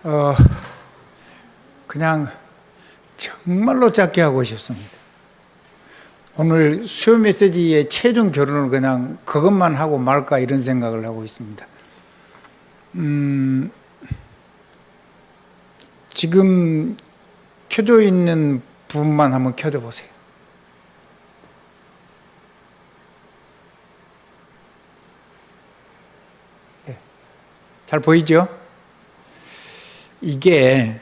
어, 그냥 정말로 짧게 하고 싶습니다. 오늘 수요 메시지의 최종 결론을 그냥 그것만 하고 말까 이런 생각을 하고 있습니다. 지금 켜져 있는 부분만 한번 켜져 보세요. 네. 잘 보이죠? 이게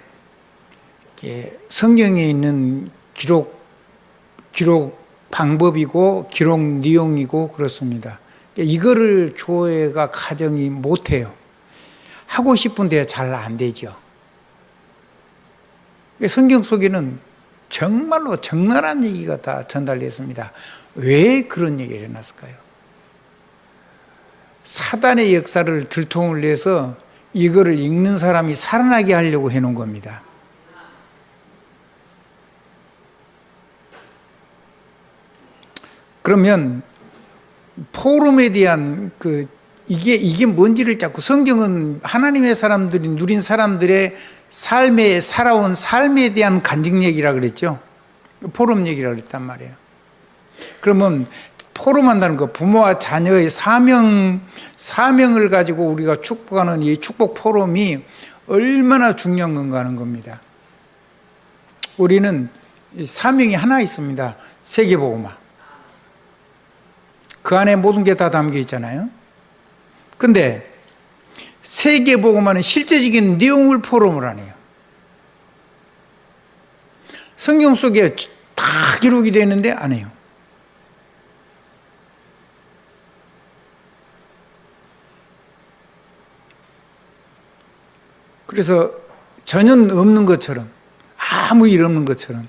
성경에 있는 기록 방법이고 기록 내용이고 그렇습니다. 이거를 교회가 가정이 못해요. 하고 싶은데 잘 안 되죠. 성경 속에는 정말로 적나라한 얘기가 다 전달됐습니다. 왜 그런 얘기가 일어났을까요? 사단의 역사를 들통을 내서 이거를 읽는 사람이 살아나게 하려고 해놓은 겁니다. 그러면 포럼에 대한 이게 뭔지를 자꾸 성경은 하나님의 사람들이 누린 사람들의 삶에 살아온 삶에 대한 간증 얘기라 그랬죠. 포럼 얘기라 그랬단 말이에요. 그러면 포럼한다는 거 부모와 자녀의 사명을 가지고 우리가 축복하는 이 축복 포럼이 얼마나 중요한 건가 하는 겁니다. 우리는 사명이 하나 있습니다. 세계복음화. 그 안에 모든 게 다 담겨 있잖아요. 근데 세계복음화는 실제적인 내용을 포럼을 안 해요. 성경 속에 다 기록이 되어 있는데 안 해요. 그래서 전혀 없는 것처럼, 아무 일 없는 것처럼.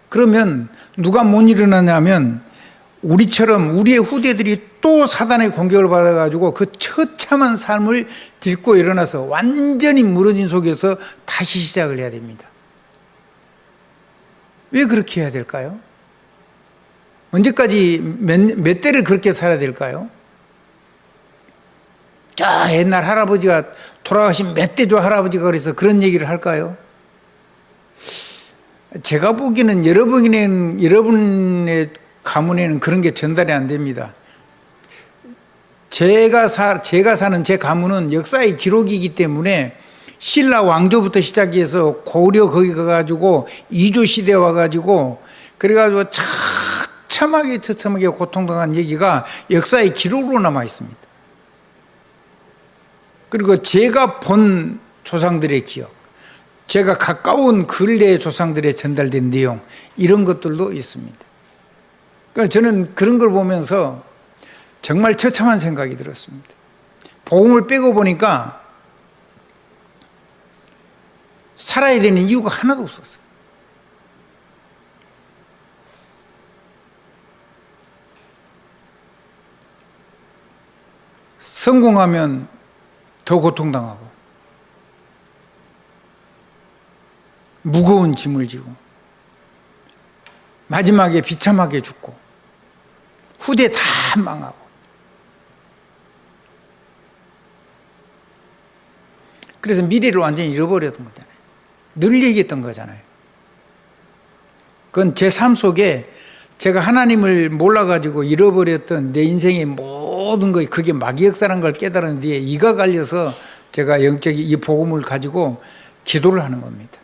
그러면 누가 못 일어나냐면 우리처럼 우리의 후대들이 또 사단의 공격을 받아가지고 그 처참한 삶을 딛고 일어나서 완전히 무너진 속에서 다시 시작을 해야 됩니다. 왜 그렇게 해야 될까요? 언제까지 몇 대를 그렇게 살아야 될까요? 자, 옛날 할아버지가 돌아가신 몇 대조 할아버지가 그래서 그런 얘기를 할까요? 제가 보기에는 여러분의 가문에는 그런 게 전달이 안 됩니다. 제가 사는 제 가문은 역사의 기록이기 때문에 신라 왕조부터 시작해서 고려 거기 가가지고 이조 시대 와가지고 그래가지고 처참하게 고통당한 얘기가 역사의 기록으로 남아 있습니다. 그리고 제가 본 조상들의 기억, 제가 가까운 근래의 조상들의 전달된 내용 이런 것들도 있습니다. 그러니까 저는 그런 걸 보면서 정말 처참한 생각이 들었습니다. 복음을 빼고 보니까 살아야 되는 이유가 하나도 없었어요. 성공하면 더 고통당하고 무거운 짐을 지고 마지막에 비참하게 죽고 후대 다 망하고 그래서 미래를 완전히 잃어버렸던 거잖아요. 늘 얘기했던 거잖아요. 그건 제 삶 속에 제가 하나님을 몰라가지고 잃어버렸던 내 인생의 모든 거 그게 마귀 역사라는 걸 깨달은 뒤에 이가 갈려서 제가 영적인 이 복음을 가지고 기도를 하는 겁니다.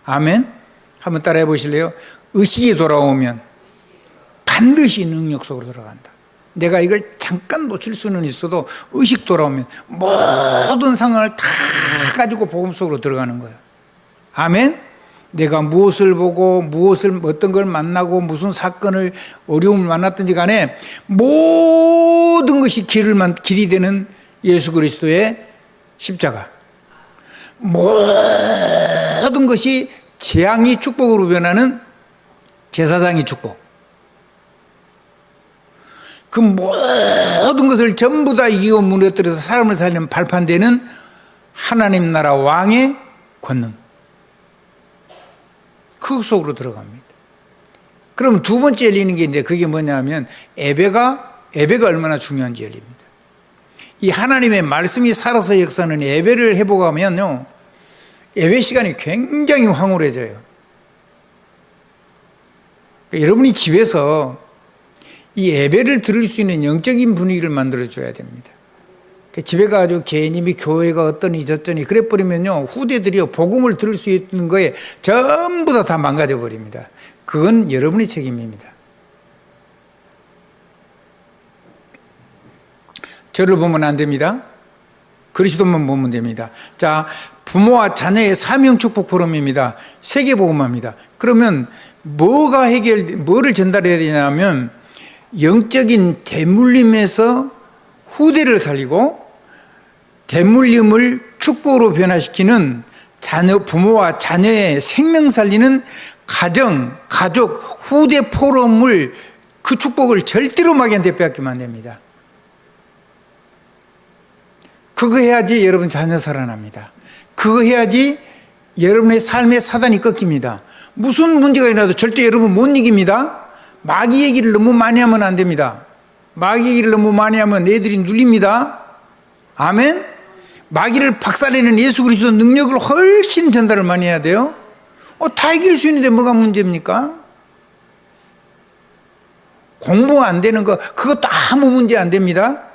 아멘? 한번 따라해 보실래요? 의식이 돌아오면 반드시 능력 속으로 들어간다. 내가 이걸 잠깐 놓칠 수는 있어도 의식 돌아오면 모든 상황을 다 가지고 복음 속으로 들어가는 거예요. 아멘? 내가 무엇을 보고 어떤 걸 만나고 무슨 사건을 어려움을 만났든지 간에 모든 것이 길이 되는 예수 그리스도의 십자가. 모든 것이 재앙이 축복으로 변하는 제사장의 축복. 그 모든 것을 전부 다 이기고 무너뜨려서 사람을 살리는 발판되는 하나님 나라 왕의 권능. 그 속으로 들어갑니다. 그럼 두 번째 열리는 게 있는데 그게 뭐냐면 예배가 얼마나 중요한지 열립니다. 이 하나님의 말씀이 살아서 역사는 예배를 해보가면요 예배 시간이 굉장히 황홀해져요. 여러분이 집에서 이 예배를 들을 수 있는 영적인 분위기를 만들어줘야 됩니다. 집에 가가지고 개인님이 교회가 어떠니 저쩌니 그래 버리면요, 후대들이 복음을 들을 수 있는 거에 전부 다 망가져 버립니다. 그건 여러분의 책임입니다. 저를 보면 안 됩니다. 그리스도만 보면 됩니다. 자, 부모와 자녀의 사명축복 포럼입니다. 세계복음화입니다. 그러면 뭐를 전달해야 되냐면 영적인 대물림에서 후대를 살리고 대물림을 축복으로 변화시키는 부모와 자녀의 생명 살리는 가족, 후대 포럼을, 그 축복을 절대로 마귀한테 빼앗기면 안 됩니다. 그거 해야지 여러분 자녀 살아납니다. 그거 해야지 여러분의 삶의 사단이 꺾입니다. 무슨 문제가 일어나도 절대 여러분 못 이깁니다. 마귀 얘기를 너무 많이 하면 안 됩니다. 마귀 얘기를 너무 많이 하면 애들이 눌립니다. 아멘. 마귀를 박살내는 예수 그리스도 능력을 훨씬 전달을 많이 해야 돼요. 다 이길 수 있는데 뭐가 문제입니까? 공부 안 되는 거, 그것도 아무 문제 안 됩니다.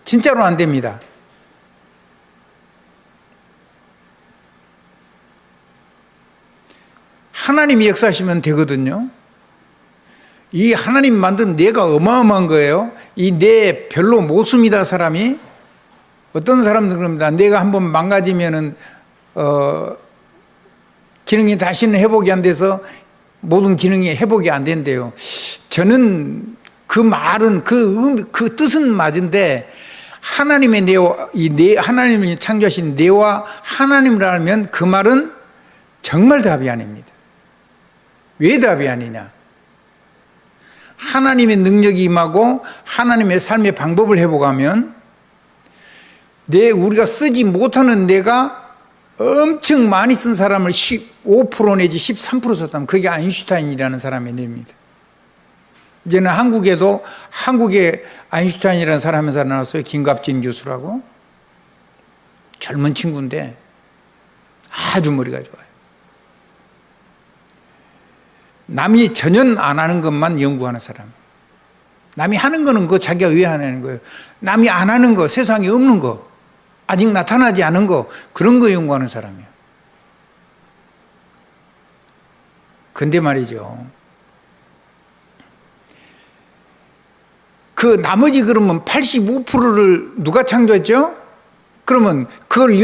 진짜로 안 됩니다. 하나님이 역사하시면 되거든요. 이 하나님 만든 뇌가 어마어마한 거예요. 이 뇌 별로 못 씁니다, 사람이. 어떤 사람들은 그럽니다. 뇌가 한번 망가지면은, 기능이 다시는 회복이 안 돼서 모든 기능이 회복이 안 된대요. 저는 그 말은, 그 뜻은 맞은데, 하나님의 뇌와, 하나님이 창조하신 뇌와 하나님을 알면 그 말은 정말 답이 아닙니다. 왜 답이 아니냐? 하나님의 능력이 임하고 하나님의 삶의 방법을 회복하면 우리가 쓰지 못하는 뇌가 엄청 많이 쓴 사람을 15% 내지 13% 썼다면 그게 아인슈타인이라는 사람의 뇌입니다. 이제는 한국에 아인슈타인이라는 사람이 나왔어요. 김갑진 교수라고. 젊은 친구인데 아주 머리가 좋아요. 남이 전혀 안 하는 것만 연구하는 사람. 남이 하는 거는 자기가 왜 하는 거예요. 남이 안 하는 거, 세상에 없는 거, 아직 나타나지 않은 거, 그런 거 연구하는 사람이에요. 근데 말이죠, 그 나머지 그러면 85%를 누가 창조했죠? 그러면 그걸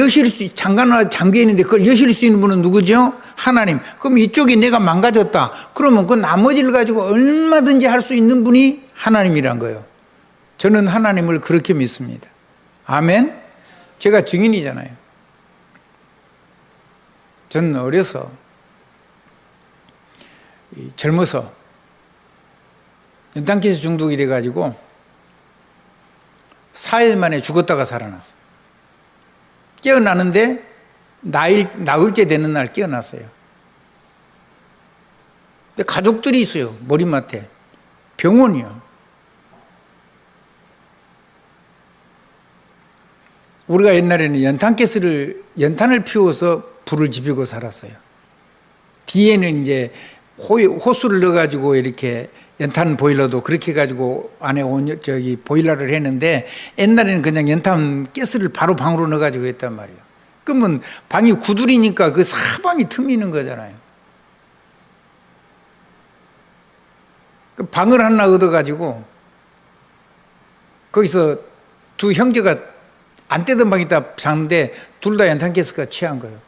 장비에 있는데 그걸 여실 수 있는 분은 누구죠? 하나님. 그럼 이쪽이 내가 망가졌다. 그러면 그 나머지를 가지고 얼마든지 할 수 있는 분이 하나님이란 거예요. 저는 하나님을 그렇게 믿습니다. 아멘? 제가 증인이잖아요. 저는 어려서, 젊어서 연탄기세 중독이 돼가지고 4일 만에 죽었다가 살아났어요. 깨어나는데 나흘째 되는 날 깨어났어요. 근데 가족들이 있어요. 머리맡에. 병원이요. 우리가 옛날에는 연탄을 피워서 불을 지피고 살았어요. 뒤에는 이제 호수를 넣어가지고 이렇게 연탄 보일러도 그렇게 해가지고 안에 보일러를 했는데, 옛날에는 그냥 연탄 가스를 바로 방으로 넣어가지고 했단 말이에요. 그러면 방이 구두리니까 그 사방이 틈이 있는 거잖아요. 그 방을 하나 얻어가지고 거기서 두 형제가 안 떼던 방에다 자는데 둘 다 연탄 가스가 취한 거예요.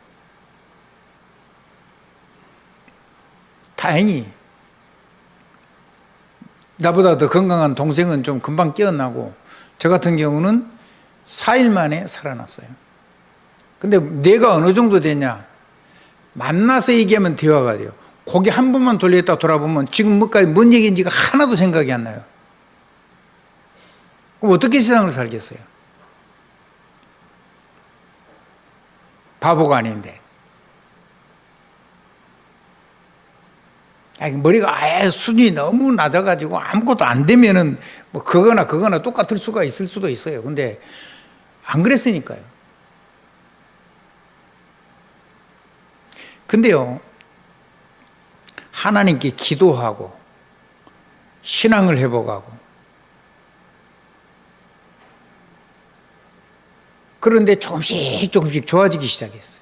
다행히 나보다 더 건강한 동생은 좀 금방 깨어나고, 저 같은 경우는 4일 만에 살아났어요. 근데 내가 어느 정도 되냐? 만나서 얘기하면 대화가 돼요. 고개 한 번만 돌렸다 돌아보면 지금 뭔 얘기인지가 하나도 생각이 안 나요. 그럼 어떻게 세상을 살겠어요? 바보가 아닌데. 머리가 아예 수준이 너무 낮아가지고 아무것도 안 되면은 뭐 그거나 똑같을 수가 있을 수도 있어요. 근데 안 그랬으니까요. 근데요, 하나님께 기도하고 신앙을 회복하고 그런데 조금씩 조금씩 좋아지기 시작했어요.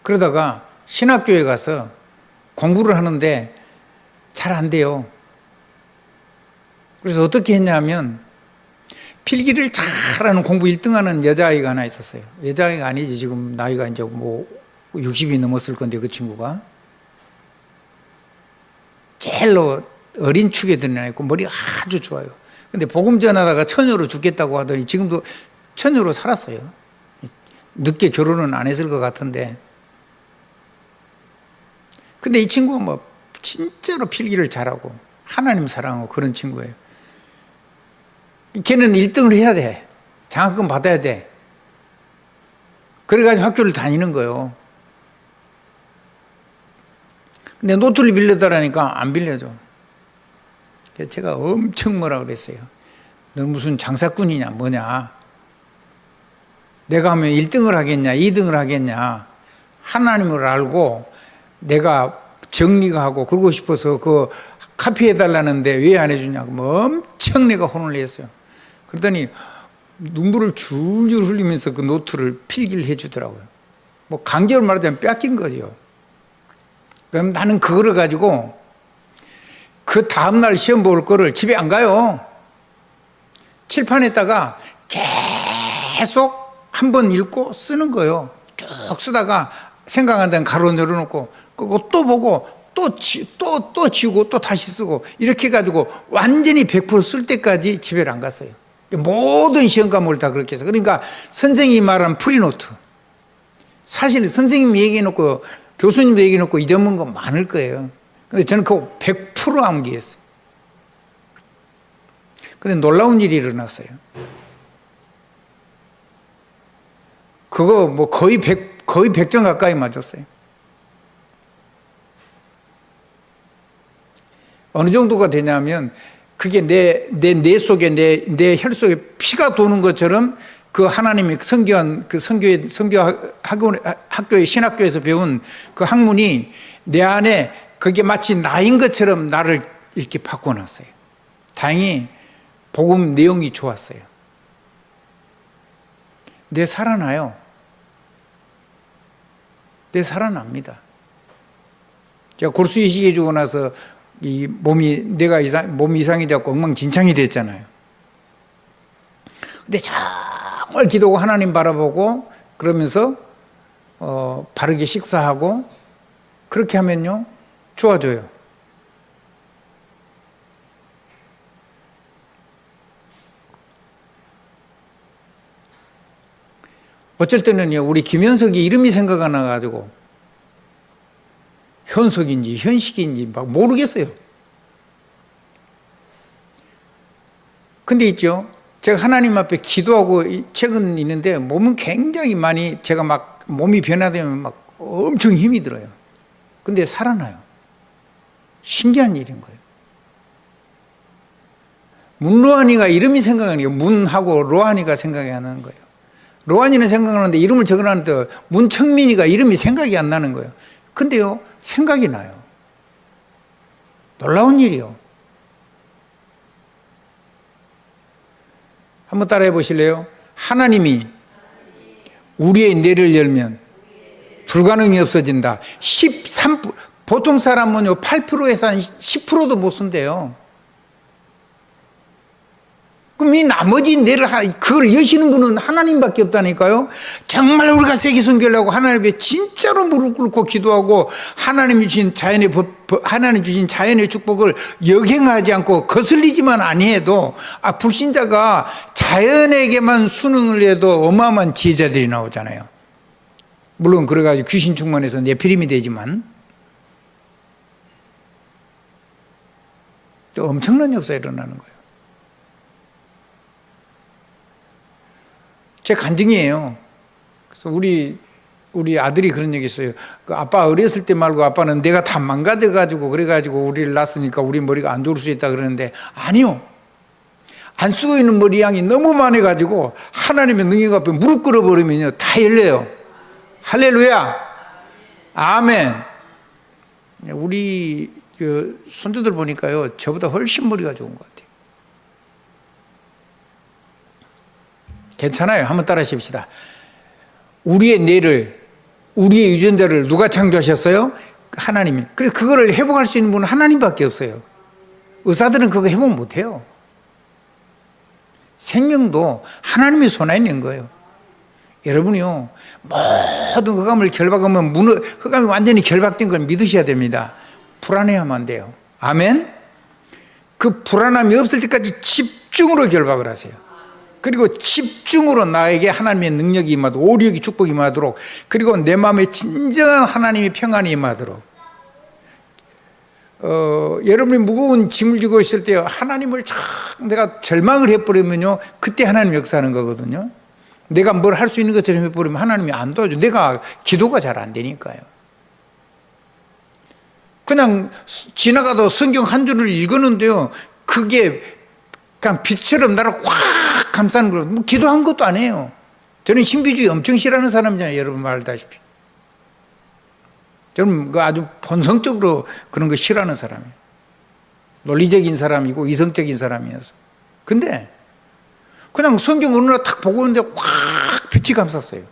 그러다가 신학교에 가서 공부를 하는데 잘 안 돼요. 그래서 어떻게 했냐면 필기를 잘하는 공부 1등하는 여자아이가 하나 있었어요. 여자아이가 아니지, 지금 나이가 이제 뭐 60이 넘었을 건데, 그 친구가 제일로 어린 축에 드는 애고 머리가 아주 좋아요. 근데 복음 전하다가 처녀로 죽겠다고 하더니 지금도 처녀로 살았어요. 늦게 결혼은 안 했을 것 같은데. 근데 이 친구가 뭐 진짜로 필기를 잘하고 하나님 사랑하고 그런 친구예요. 걔는 1등을 해야 돼. 장학금 받아야 돼. 그래가지고 학교를 다니는 거예요. 근데 노트를 빌려달라니까 안 빌려줘. 그래서 제가 엄청 뭐라 그랬어요. 너 무슨 장사꾼이냐 뭐냐. 내가 하면 1등을 하겠냐 2등을 하겠냐. 하나님을 알고 내가 정리가 하고 그러고 싶어서 그 카피 해달라는데 왜 안 해주냐고 뭐 엄청 내가 혼을 냈어요. 그러더니 눈물을 줄줄 흘리면서 그 노트를 필기를 해주더라고요. 뭐 강제로 말하자면 뺏긴 거죠. 그럼 나는 그거를 가지고 그 다음날 시험 볼 거를 집에 안 가요. 칠판에다가 계속 한 번 읽고 쓰는 거예요. 쭉 쓰다가 생각한 데는 가로 내려놓고 그거 또 보고 또 지우고 또 다시 쓰고 이렇게 해가지고 완전히 100%쓸 때까지 집에 안 갔어요. 모든 시험 과목을 다 그렇게 해서. 그러니까 선생님이 말한 프리노트, 사실 선생님이 얘기해놓고 교수님도 얘기해놓고 잊어먹은 거 많을 거예요. 근데 저는 그거 100% 암기했어요. 근데 놀라운 일이 일어났어요. 그거 뭐 거의 100점 가까이 맞았어요. 어느 정도가 되냐면 그게 내 속에 내 혈 속에 피가 도는 것처럼 그 하나님이 선교한 그 학교의 신학교에서 배운 그 학문이 내 안에 그게 마치 나인 것처럼 나를 이렇게 바꿔놨어요. 다행히 복음 내용이 좋았어요. 내 살아나요. 내 살아납니다. 제가 골수 이식해 주고 나서 이 몸이 몸이 이상이 되었고 엉망진창이 됐잖아요. 근데 정말 기도하고 하나님 바라보고 그러면서 바르게 식사하고 그렇게 하면요 좋아져요. 어쩔 때는요 우리 김현석이 이름이 생각 안 나가지고 현석인지 현식인지 막 모르겠어요. 근데 있죠, 제가 하나님 앞에 기도하고 최근 있는데 몸은 굉장히 많이 제가 막 몸이 변화되면 막 엄청 힘이 들어요. 근데 살아나요. 신기한 일인 거예요. 문로한이가 이름이 생각나니까 문하고 로한이가 생각이 안 나는 거예요. 로한이는 생각나는데 이름을 적어놨는데 문청민이가 이름이 생각이 안 나는 거예요. 근데요 생각이 나요. 놀라운 일이요. 한번 따라해 보실래요? 하나님이 우리의 뇌를 열면 불가능이 없어진다. 13%, 보통 사람은요 8%에서 한 10%도 못 쓴대요. 그럼 이 나머지 뇌를 그걸 여시는 분은 하나님밖에 없다니까요. 정말 우리가 세계 선교하려고 하나님 앞에 진짜로 무릎 꿇고 기도하고 하나님 주신 자연의 축복을 역행하지 않고 거슬리지만 아니해도 불신자가 자연에게만 순응을 해도 어마어마한 지혜자들이 나오잖아요. 물론 그래가지고 귀신 충만해서 네피림이 되지만 또 엄청난 역사가 일어나는 거예요. 제 간증이에요. 그래서 우리 아들이 그런 얘기 했어요. 그 아빠 어렸을 때 말고 아빠는 내가 다 망가져가지고 그래가지고 우리를 낳았으니까 우리 머리가 안 좋을 수 있다 그러는데 아니요. 안 쓰고 있는 머리 양이 너무 많아가지고 하나님의 능력 앞에 무릎 꿇어버리면요 다 열려요. 할렐루야. 아멘. 우리 그 손주들 보니까요, 저보다 훨씬 머리가 좋은 것 같아요. 괜찮아요. 한번 따라 하십시다. 우리의 뇌를, 우리의 유전자를 누가 창조하셨어요? 하나님이. 그래서 그거를 회복할 수 있는 분은 하나님밖에 없어요. 의사들은 그거 회복 못해요. 생명도 하나님의 손에 있는 거예요. 여러분이요, 모든 흑암을 결박하면 흑암이 완전히 결박된 걸 믿으셔야 됩니다. 불안해하면 안 돼요. 아멘? 그 불안함이 없을 때까지 집중으로 결박을 하세요. 그리고 집중으로 나에게 하나님의 능력이 임하도록, 오력이 축복이 임하도록, 그리고 내 마음에 진정한 하나님의 평안이 임하도록. 여러분이 무거운 짐을 지고 있을 때 하나님을 내가 절망을 해버리면요, 그때 하나님 역사하는 거거든요. 내가 뭘 할 수 있는 것처럼 해버리면 하나님이 안 도와줘. 내가 기도가 잘 안 되니까요. 그냥 지나가도 성경 한 줄을 읽었는데요, 그게 그냥 빛처럼 나를 확 감싸는 거예요. 뭐 기도한 것도 아니에요. 저는 신비주의 엄청 싫어하는 사람이잖아요. 여러분 말다시피. 저는 아주 본성적으로 그런 거 싫어하는 사람이에요. 논리적인 사람이고 이성적인 사람이어서. 근데 그냥 성경 어느 날 탁 보고 있는데 확 빛이 감쌌어요.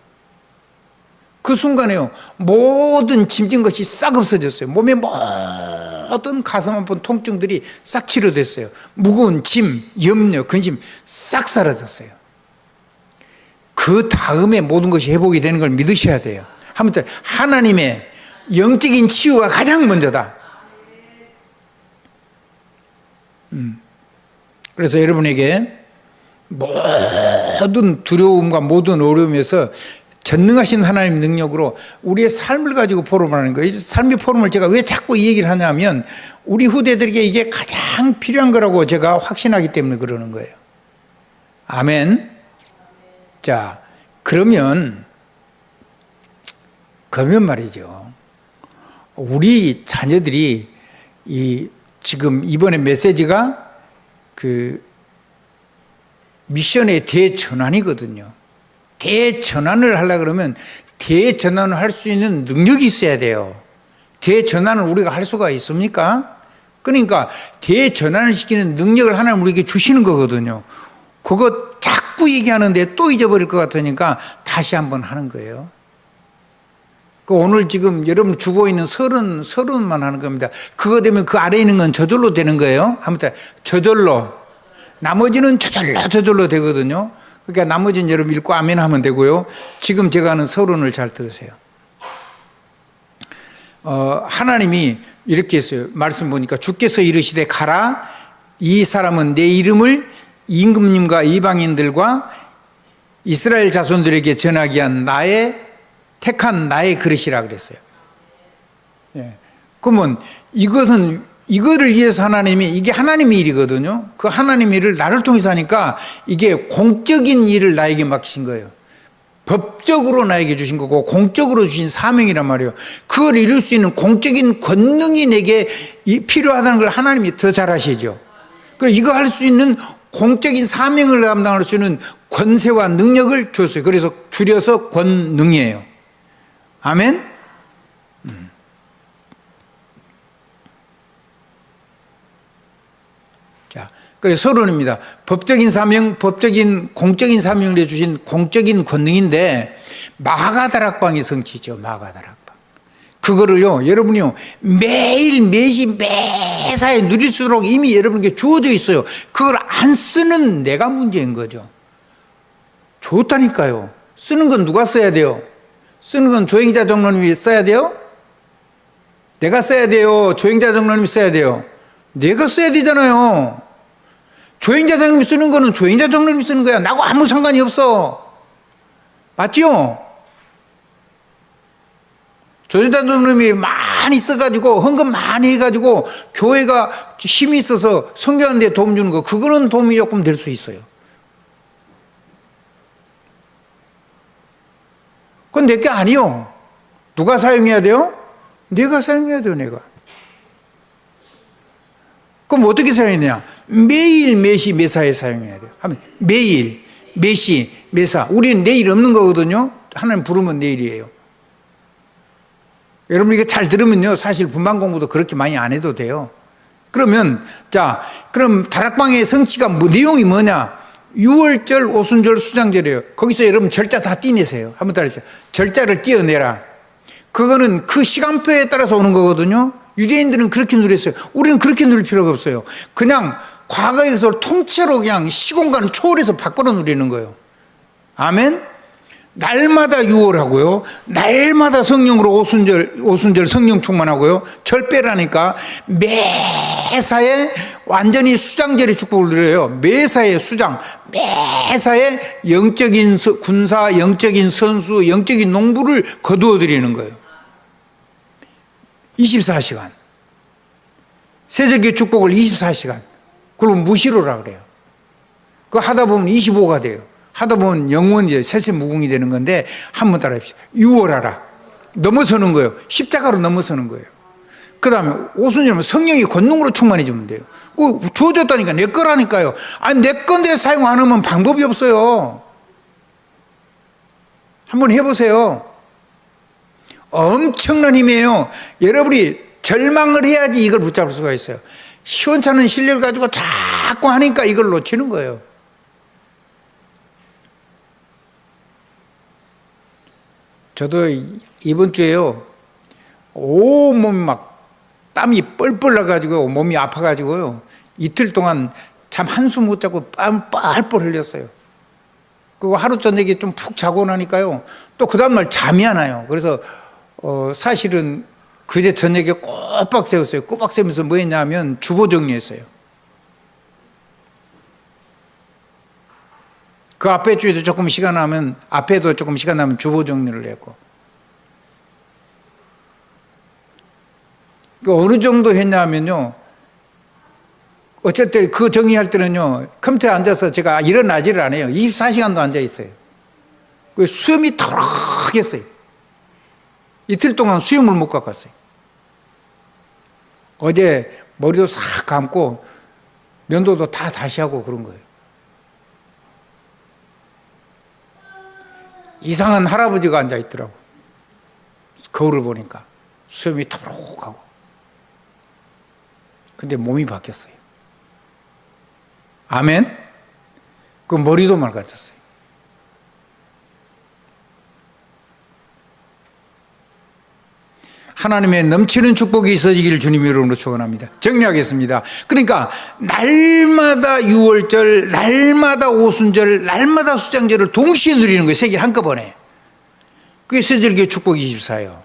그 순간에요, 모든 짐진 것이 싹 없어졌어요. 몸에 모든 가슴 아픈 통증들이 싹 치료됐어요. 무거운 짐, 염려, 근심 싹 사라졌어요. 그 다음에 모든 것이 회복이 되는 걸 믿으셔야 돼요. 아무튼 하나님의 영적인 치유가 가장 먼저다. 그래서 여러분에게 모든 두려움과 모든 어려움에서 전능하신 하나님 능력으로 우리의 삶을 가지고 포럼하는 거예요. 삶의 포럼을 제가 왜 자꾸 이 얘기를 하냐면 우리 후대들에게 이게 가장 필요한 거라고 제가 확신하기 때문에 그러는 거예요. 아멘. 자, 그러면 말이죠, 우리 자녀들이 지금 이번에 메시지가 그 미션의 대전환이거든요. 대전환을 하려고 그러면 대전환을 할 수 있는 능력이 있어야 돼요. 대전환을 우리가 할 수가 있습니까? 그러니까 대전환을 시키는 능력을 하나님 우리에게 주시는 거거든요. 그거 자꾸 얘기하는데 또 잊어버릴 것 같으니까 다시 한번 하는 거예요. 오늘 지금 여러분 주보에 있는 서른만 하는 겁니다. 그거 되면 그 아래에 있는 건 저절로 되는 거예요. 아무튼 저절로. 나머지는 저절로 되거든요. 그러니까 나머지는 여러분 읽고 아멘 하면 되고요. 지금 제가 하는 서론을 잘 들으세요. 하나님이 이렇게 했어요. 말씀 보니까 주께서 이르시되 가라, 이 사람은 내 이름을 임금님과 이방인들과 이스라엘 자손들에게 전하기 위한 택한 나의 그릇이라 그랬어요. 예. 그러면 이거를 위해서 하나님이, 이게 하나님의 일이거든요. 그 하나님의 일을 나를 통해서 하니까 이게 공적인 일을 나에게 맡기신 거예요. 법적으로 나에게 주신 거고 공적으로 주신 사명이란 말이에요. 그걸 이룰 수 있는 공적인 권능이 내게 필요하다는 걸 하나님이 더 잘 아시죠. 그래서 이거 할 수 있는 공적인 사명을 감당할 수 있는 권세와 능력을 줬어요. 그래서 줄여서 권능이에요. 아멘? 자, 그래서 서론입니다. 법적인 사명, 공적인 사명을 해주신 공적인 권능인데, 마가다락방의 성취죠. 마가다락방. 그거를요, 여러분이요, 매일, 매시, 매사에 누릴 수 있도록 이미 여러분에게 주어져 있어요. 그걸 안 쓰는 내가 문제인 거죠. 좋다니까요. 쓰는 건 누가 써야 돼요? 쓰는 건 조행자 장로님이 써야 돼요? 내가 써야 돼요? 조행자 장로님이 써야 돼요? 내가 써야 되잖아요. 조행자 장로님이 쓰는 거는 조행자 장로님이 쓰는 거야. 나하고 아무 상관이 없어. 맞죠? 조행자 장로님이 많이 써가지고 헌금 많이 해가지고 교회가 힘이 있어서 성교하는 데 도움 주는 거, 그거는 도움이 조금 될 수 있어요. 그건 내게 아니요. 누가 사용해야 돼요? 내가 사용해야 돼요, 내가. 그럼 어떻게 사용해야 되냐? 매일, 매시, 매사에 사용해야 돼요. 하면 매일, 매시, 매사. 우리는 내일 없는 거거든요. 하나님 부르면 내일이에요. 여러분 이게 잘 들으면요, 사실 분반 공부도 그렇게 많이 안 해도 돼요. 그러면 그럼 다락방의 성취가 내용이 뭐냐? 유월절, 오순절, 수장절이에요. 거기서 여러분 절자 다 띄내세요. 한번 따라해주세요. 절자를 띄어내라. 그거는 그 시간표에 따라서 오는 거거든요. 유대인들은 그렇게 누렸어요. 우리는 그렇게 누릴 필요가 없어요. 그냥 과거에서 통째로 그냥 시공간을 초월해서 바꿔 누리는 거예요. 아멘? 날마다 유월하고요. 날마다 성령으로 오순절 성령 충만하고요. 절빼라니까 매사에 완전히 수장절의 축복을 누려요. 매사에 수장, 매사에 영적인 군사, 영적인 선수, 영적인 농부를 거두어 드리는 거예요. 24시간. 세절기 축복을 24시간. 그럼 무시로라 그래요. 그거 하다 보면 25가 돼요. 하다 보면 영원히 세세무궁이 되는 건데 한번 따라합시다. 유월하라. 넘어서는 거예요. 십자가로 넘어서는 거예요. 그 다음에 오순절은 성령이 권능으로 충만해지면 돼요. 주어졌다니까 내 거라니까요. 아니 내 건데 사용 안 하면 방법이 없어요. 한번 해보세요. 엄청난 힘이에요. 여러분이 절망을 해야지 이걸 붙잡을 수가 있어요. 시원찮은 신뢰를 가지고 자꾸 하니까 이걸 놓치는 거예요. 저도 이번 주에요, 온몸이 막 땀이 뻘뻘 나가지고 몸이 아파가지고요, 이틀 동안 참 한숨 못 자고 땀 뻘뻘 흘렸어요. 그리고 하루 저녁에 좀 푹 자고 나니까요, 또 그 다음날 잠이 안 와요. 그래서 사실은 그제 저녁에 꼬박 세웠어요. 꼬박 세우면서 뭐 했냐면 주보 정리했어요. 그 앞에 주에도 조금 시간 나면, 앞에도 조금 시간 나면 주보 정리를 했고. 그 어느 정도 했냐면요, 어쨌든 그 정리할 때는요, 컴퓨터에 앉아서 제가 일어나지를 않아요. 24시간도 앉아 있어요. 그 수염이 털럭했어요. 이틀 동안 수염을 못 깎았어요. 어제 머리도 싹 감고 면도도 다 다시 하고 그런 거예요. 이상한 할아버지가 앉아 있더라고. 거울을 보니까 수염이 터럭하고. 근데 몸이 바뀌었어요. 아멘? 그 머리도 맑아졌어요. 하나님의 넘치는 축복이 있어지기를 주님의 이름으로 축원합니다. 정리하겠습니다. 그러니까 날마다 유월절, 날마다 오순절, 날마다 수장절을 동시에 누리는 거예요. 세 개 한꺼번에. 그게 세절기의 축복 24예요.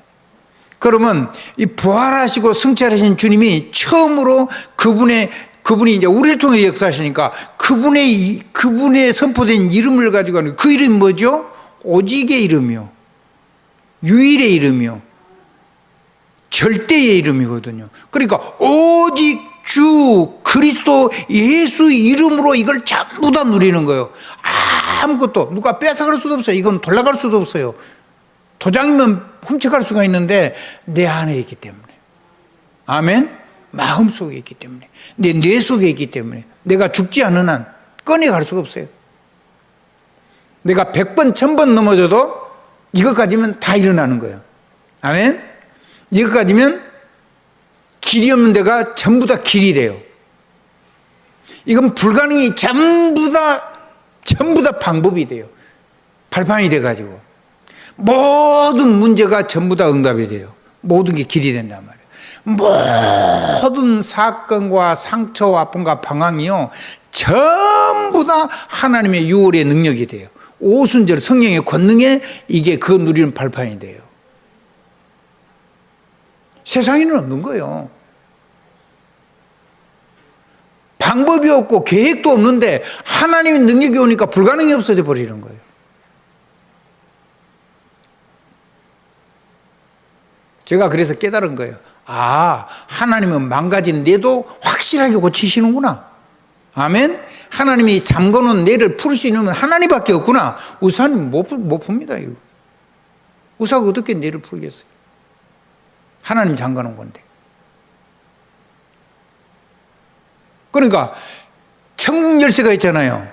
그러면 이 부활하시고 승천하신 주님이 처음으로 그분이 이제 우리를 통해 역사하시니까 그분의 선포된 이름을 가지고 하는 그 이름이 뭐죠? 오직의 이름이요, 유일의 이름이요, 절대의 이름이거든요. 그러니까 오직 주 그리스도 예수 이름으로 이걸 전부 다 누리는 거예요. 아무것도 누가 뺏어갈 수도 없어요. 이건 돌아갈 수도 없어요. 도장이면 훔쳐갈 수가 있는데 내 안에 있기 때문에. 아멘? 마음속에 있기 때문에, 내 뇌 속에 있기 때문에, 내가 죽지 않는 한 꺼내갈 수가 없어요. 내가 100번 1000번 넘어져도 이것 가지면 다 일어나는 거예요. 아멘? 이것 가지면 길이 없는 데가 전부 다 길이 돼요. 이건 불가능이 전부 다 방법이 돼요. 발판이 돼가지고 모든 문제가 전부 다 응답이 돼요. 모든 게 길이 된단 말이에요. 모든 사건과 상처와 아픔과 방황이요, 전부 다 하나님의 유월의 능력이 돼요. 오순절 성령의 권능에 이게 그거 누리는 발판이 돼요. 세상에는 없는 거예요. 방법이 없고 계획도 없는데 하나님의 능력이 오니까 불가능이 없어져 버리는 거예요. 제가 그래서 깨달은 거예요. 하나님은 망가진 뇌도 확실하게 고치시는구나. 아멘? 하나님이 잠궈놓은 뇌를 풀 수 있는 건 하나님밖에 없구나. 의사는 못 풉니다. 이거. 의사가 어떻게 뇌를 풀겠어요? 하나님 잠궈놓은 건데. 그러니까 천국 열쇠가 있잖아요.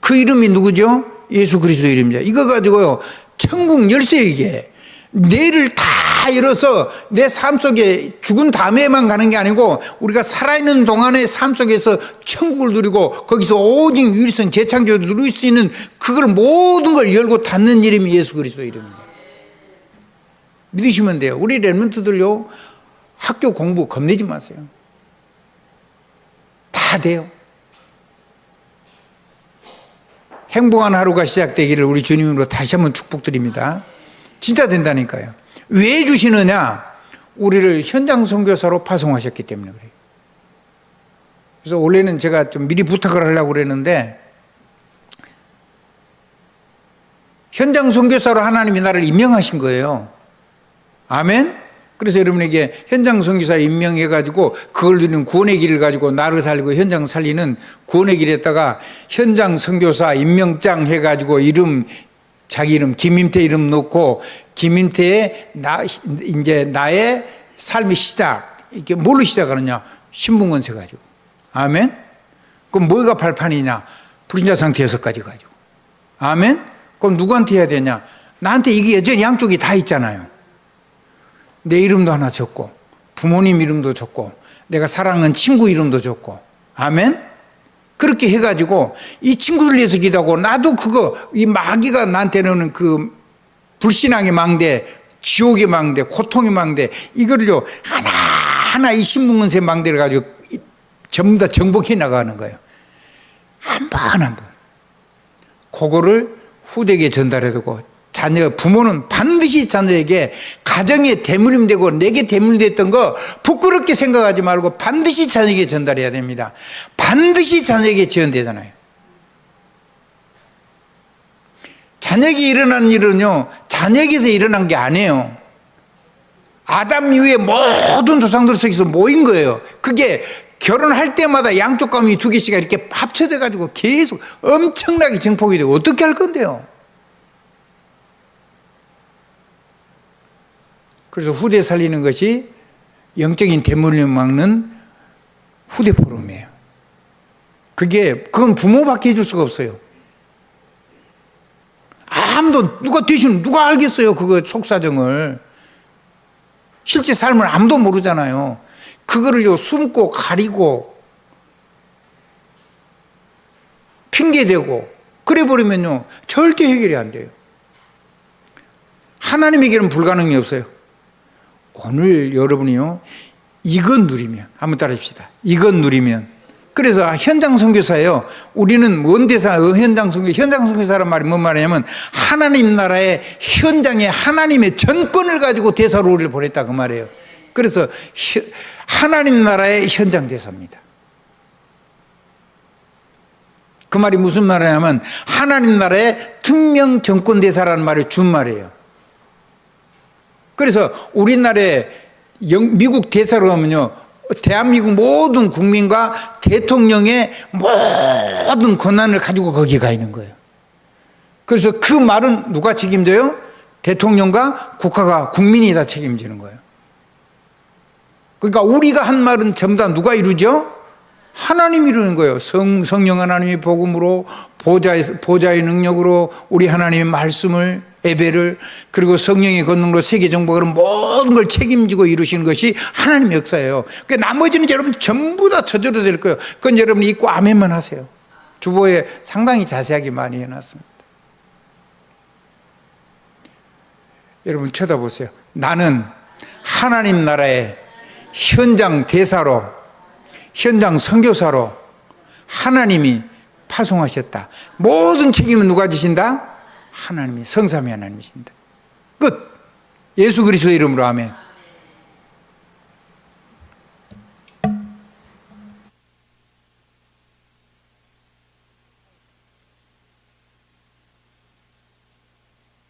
그 이름이 누구죠? 예수 그리스도 이름입니다. 이거 가지고요, 천국 열쇠, 이게 뇌를 다 다 열어서 내 삶 속에 죽은 다음에만 가는 게 아니고 우리가 살아있는 동안의 삶 속에서 천국을 누리고 거기서 오직 유일성 재창조를 누릴 수 있는 그걸 모든 걸 열고 닫는 이름이 예수 그리스도 이름입니다. 믿으시면 돼요. 우리 렘넌트들요, 학교 공부 겁내지 마세요. 다 돼요. 행복한 하루가 시작되기를 우리 주님으로 다시 한번 축복드립니다. 진짜 된다니까요. 왜 주시느냐? 우리를 현장 선교사로 파송하셨기 때문에 그래요. 그래서 원래는 제가 좀 미리 부탁을 하려고 그랬는데 현장 선교사로 하나님이 나를 임명하신 거예요. 아멘? 그래서 여러분에게 현장 선교사를 임명해가지고 그걸 누리는 구원의 길을 가지고 나를 살리고 현장 살리는 구원의 길에다가 현장 선교사 임명장 해가지고 이름, 자기 이름 김인태 이름 넣고 김인태의 이제 나의 삶의 시작, 이게 뭘로 시작하느냐? 신분권세 가지고. 아멘? 그럼 뭐가 발판이냐? 불인자 상태 6가지 가지고. 아멘? 그럼 누구한테 해야 되냐? 나한테 이게 여전히 양쪽이 다 있잖아요. 내 이름도 하나 적고 부모님 이름도 적고 내가 사랑하는 친구 이름도 적고. 아멘? 그렇게 해가지고 이 친구들 위해서 기도하고 나도 그거 이 마귀가 나한테는 그 불신앙의 망대, 지옥의 망대, 고통의 망대 이거를요 하나하나 이 신문건세 망대를 가지고 전부 다 정복해 나가는 거예요. 한 번 한 번. 그거를 후대에게 전달해두고 자녀, 부모는 반드시 자녀에게 가정에 대물림 되고 내게 대물림 됐던 거 부끄럽게 생각하지 말고 반드시 자녀에게 전달해야 됩니다. 반드시 자녀에게 지연되잖아요. 자녀에게 일어난 일은요, 자녀에게서 일어난 게 아니에요. 아담 이후에 모든 조상들 속에서 모인 거예요. 그게 결혼할 때마다 양쪽 가문이 2개씩 이렇게 합쳐져 가지고 계속 엄청나게 증폭이 되고 어떻게 할 건데요? 그래서 후대 살리는 것이 영적인 대물림을 막는 후대 포럼이에요. 그건 부모밖에 해줄 수가 없어요. 아무도, 누가 알겠어요, 그거 속사정을. 실제 삶을 아무도 모르잖아요. 그거를요, 숨고 가리고, 핑계대고, 그래버리면요, 절대 해결이 안 돼요. 하나님에게는 불가능이 없어요. 오늘 여러분이요, 이건 누리면, 한번 따라합시다. 이건 누리면. 그래서 현장 선교사예요. 우리는 먼 데서 현장 선교사란 말이 뭔 말이냐면 하나님 나라의 현장에 하나님의 전권을 가지고 대사로 우리를 보냈다 그 말이에요. 그래서 하나님 나라의 현장 대사입니다. 그 말이 무슨 말이냐면 하나님 나라의 특명 정권 대사라는 말이 준말이에요. 그래서 우리나라에 미국 대사로 하면요, 대한민국 모든 국민과 대통령의 모든 권한을 가지고 거기 가 있는 거예요. 그래서 그 말은 누가 책임져요? 대통령과 국가가, 국민이 다 책임지는 거예요. 그러니까 우리가 한 말은 전부 다 누가 이루죠? 하나님이 이루는 거예요. 성령 하나님의 복음으로 보좌의 능력으로 우리 하나님의 말씀을, 예배를, 그리고 성령의 권능으로 세계 정복으로 모든 걸 책임지고 이루시는 것이 하나님의 역사예요. 그러니까 나머지는 여러분 전부 다 저절로 될 거예요. 그건 여러분이 잊고 아멘만 하세요. 주보에 상당히 자세하게 많이 해놨습니다. 여러분 쳐다보세요. 나는 하나님 나라의 현장 대사로, 현장 선교사로 하나님이 파송하셨다. 모든 책임은 누가 지신다? 하나님이, 성삼위 하나님이신다. 끝. 예수 그리스도 이름으로 아멘.